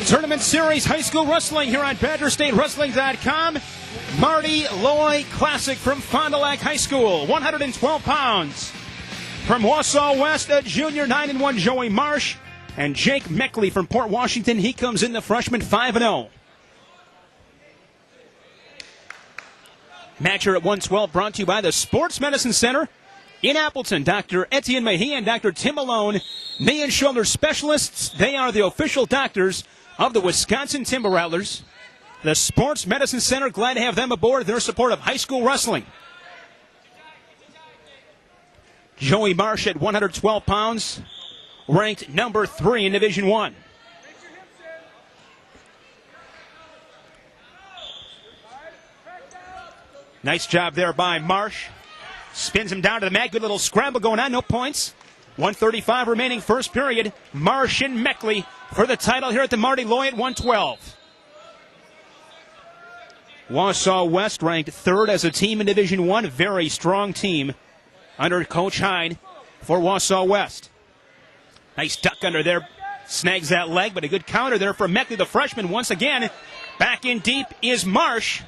Tournament Series High School Wrestling here on BadgerStateWrestling.com. Marty Loy Classic from Fond du Lac High School, 112 pounds. From Wausau West, a junior 9-1 Joey Marsh. And Jake Maechtle from Port Washington, he comes in the freshman 5-0. Match here at 112 brought to you by the Sports Medicine Center in Appleton. Dr. Etienne Mahie and Dr. Tim Malone, knee and shoulder specialists. They are the official doctors of the Wisconsin Timber Rattlers. The Sports Medicine Center, glad to have them aboard, their support of high school wrestling. Joey Marsh at 112 pounds, ranked number 3 in Division I. Nice job there by Marsh. Spins him down to the mat. Good little scramble going on. No points. 1:35 remaining first period. Marsh and Maechtle for the title here at the Marty Loy at 112. Wausau West ranked 3rd as a team in Division I. Very strong team under Coach Hine for Wausau West. Nice duck under there. Snags that leg, but a good counter there for Maechtle, the freshman. Once again, back in deep is Marsh.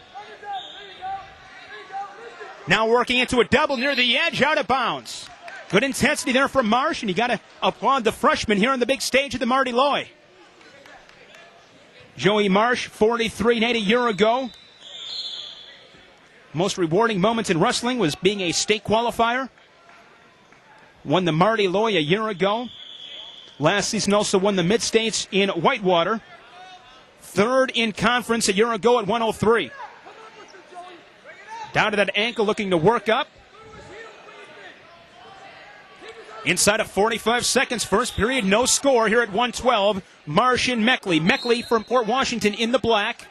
Now working into a double near the edge, out of bounds. Good intensity there from Marsh, and you got to applaud the freshman here on the big stage of the Marty Loy. Joey Marsh, 43-8 a year ago. Most rewarding moments in wrestling was being a state qualifier. Won the Marty Loy a year ago. Last season also won the Mid-States in Whitewater. 3rd in conference a year ago at 103. Down to that ankle, looking to work up. Inside of 45 seconds, first period, no score here at 112. Marsh and Maechtle. Maechtle from Port Washington in the black.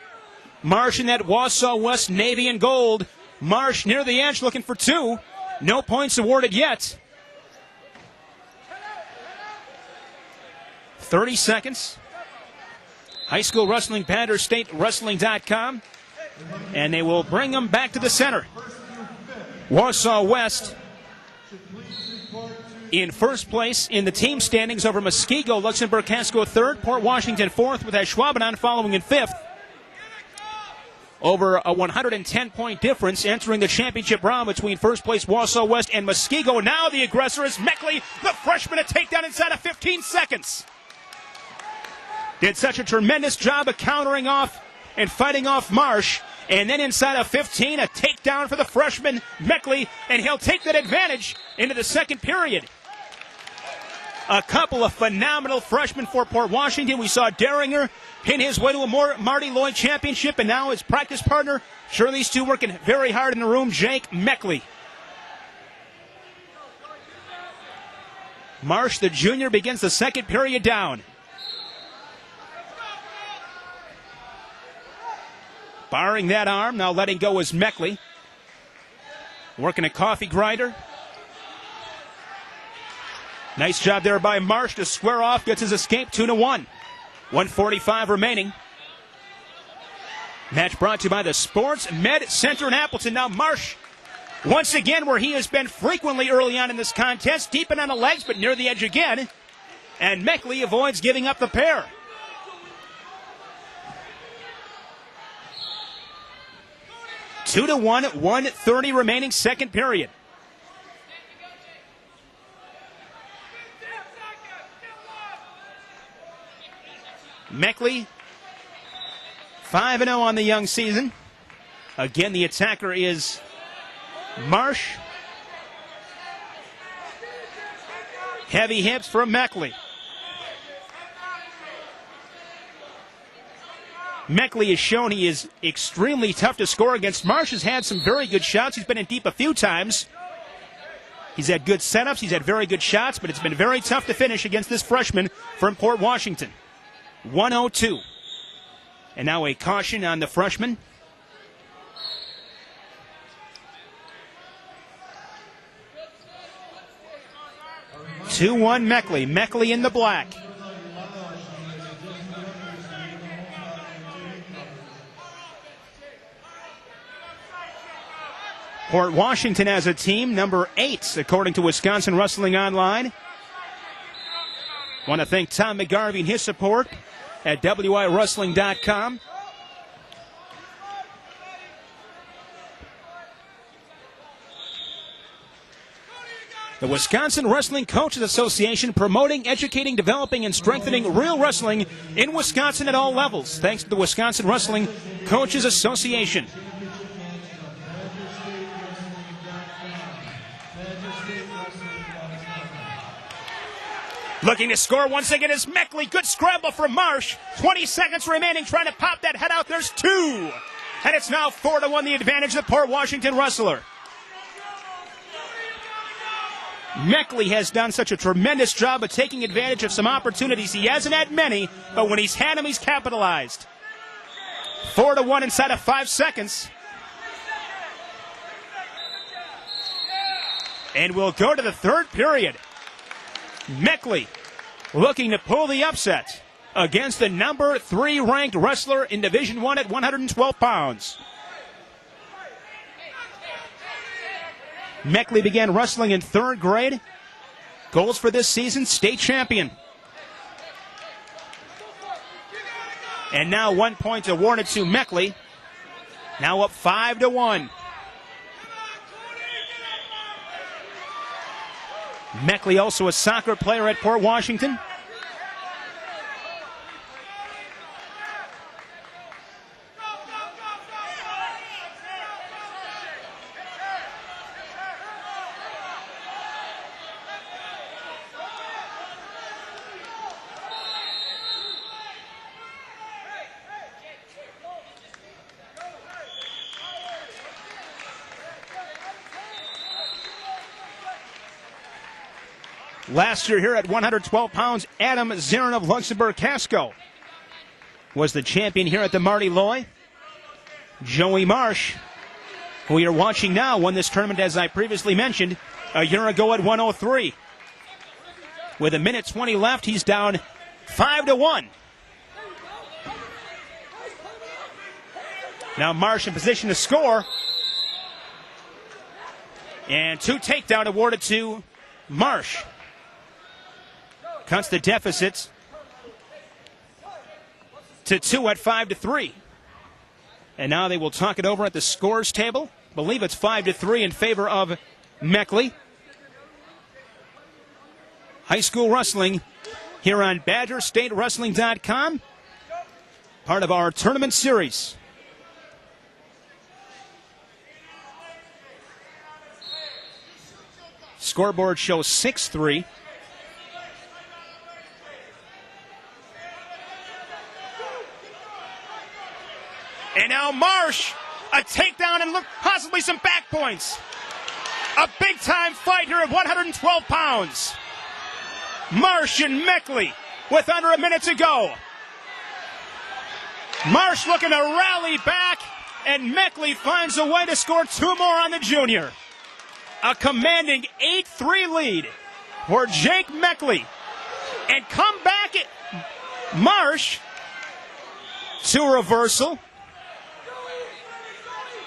Marsh in that Wausau West navy and gold. Marsh near the edge looking for 2. No points awarded yet. 30 seconds. High School Wrestling, BadgerStateWrestling.com. And they will bring them back to the center. Wausau West in first place in the team standings over Muskego, Luxembourg, Casco 3rd, Port Washington 4th, with Ashwaubenon following in 5th. Over a 110-point difference entering the championship round between first place Wausau West and Muskego. Now the aggressor is Maechtle, the freshman, a takedown inside of 15 seconds. Did such a tremendous job of countering off and fighting off Marsh. And then inside of 15, a takedown for the freshman, Maechtle, and he'll take that advantage into the second period. A couple of phenomenal freshmen for Port Washington. We saw Derringer pin his way to a Marty Loy championship, and now his practice partner, sure these two working very hard in the room, Jake Maechtle. Marsh, the junior, begins the second period down. Barring that arm, now letting go is Maechtle. Working a coffee grinder. Nice job there by Marsh to square off, gets his escape 2-1. 1:45 remaining. Match brought to you by the Sports Med Center in Appleton. Now Marsh, once again, where he has been frequently early on in this contest, deep in on the legs, but near the edge again. And Maechtle avoids giving up the pair. Two to 1, 1:30 remaining second period. Maechtle, 5-0 on the young season. Again, the attacker is Marsh. Heavy hips from Maechtle. Maechtle has shown he is extremely tough to score against. Marsh has had some very good shots. He's been in deep a few times. He's had good setups. He's had very good shots, but it's been very tough to finish against this freshman from Port Washington. 1:02. And now a caution on the freshman. (2-1) Maechtle. Maechtle in the black. Port Washington as a team, number 8, according to Wisconsin Wrestling Online. Want to thank Tom McGarvey and his support at WIWrestling.com. The Wisconsin Wrestling Coaches Association, promoting, educating, developing, and strengthening real wrestling in Wisconsin at all levels. Thanks to the Wisconsin Wrestling Coaches Association. Looking to score once again is Maechtle. Good scramble from Marsh. 20 seconds remaining, trying to pop that head out. There's two. And it's now 4-1, the advantage of the Port Washington wrestler. Maechtle has done such a tremendous job of taking advantage of some opportunities. He hasn't had many, but when he's had them, he's capitalized. 4-1 inside of 5 seconds. And we'll go to the third period. Maechtle looking to pull the upset against the number 3 ranked wrestler in Division I at 112 pounds. Maechtle began wrestling in 3rd grade. Goals for this season, state champion. And now 1 point awarded to Maechtle. Now up 5-1. Maechtle also a soccer player at Port Washington. Last year here at 112 pounds, Adam Zarin of Luxembourg-Casco was the champion here at the Marty Loy. Joey Marsh, who you're watching now, won this tournament, as I previously mentioned, a year ago at 103. With 1:20 left, he's down 5-1. Now Marsh in position to score. And 2 takedown awarded to Marsh. Cuts the deficits to 2 at 5-3. And now they will talk it over at the scores table. Believe it's 5-3 in favor of Maechtle. High school wrestling here on BadgerStateWrestling.com. Part of our tournament series. Scoreboard shows 6-3. And now Marsh, a takedown and look, possibly some back points. A big-time fight here at 112 pounds. Marsh and Maechtle with under a minute to go. Marsh looking to rally back, and Maechtle finds a way to score 2 more on the junior. A commanding 8-3 lead for Jake Maechtle. And come back at Marsh to reversal.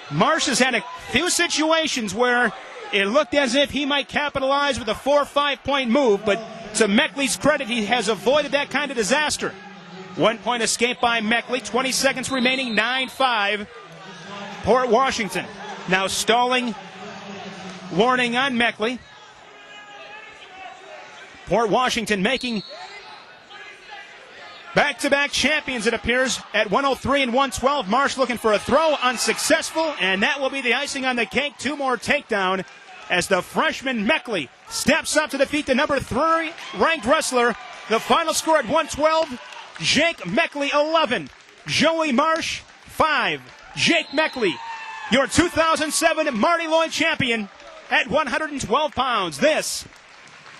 Marsh has had a few situations where it looked as if he might capitalize with a 4 or 5 point move, but to Mechtle's credit, he has avoided that kind of disaster. 1 point escape by Maechtle, 20 seconds remaining, 9-5. Port Washington now stalling, warning on Maechtle. Port Washington making back-to-back champions, it appears, at 103 and 112. Marsh looking for a throw, unsuccessful, and that will be the icing on the cake. 2 more takedown as the freshman Maechtle steps up to defeat the number 3 ranked wrestler. The final score at 112, Jake Maechtle 11, Joey Marsh 5. Jake Maechtle, your 2007 Marty Loy champion at 112 pounds. This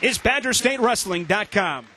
is BadgerStateWrestling.com.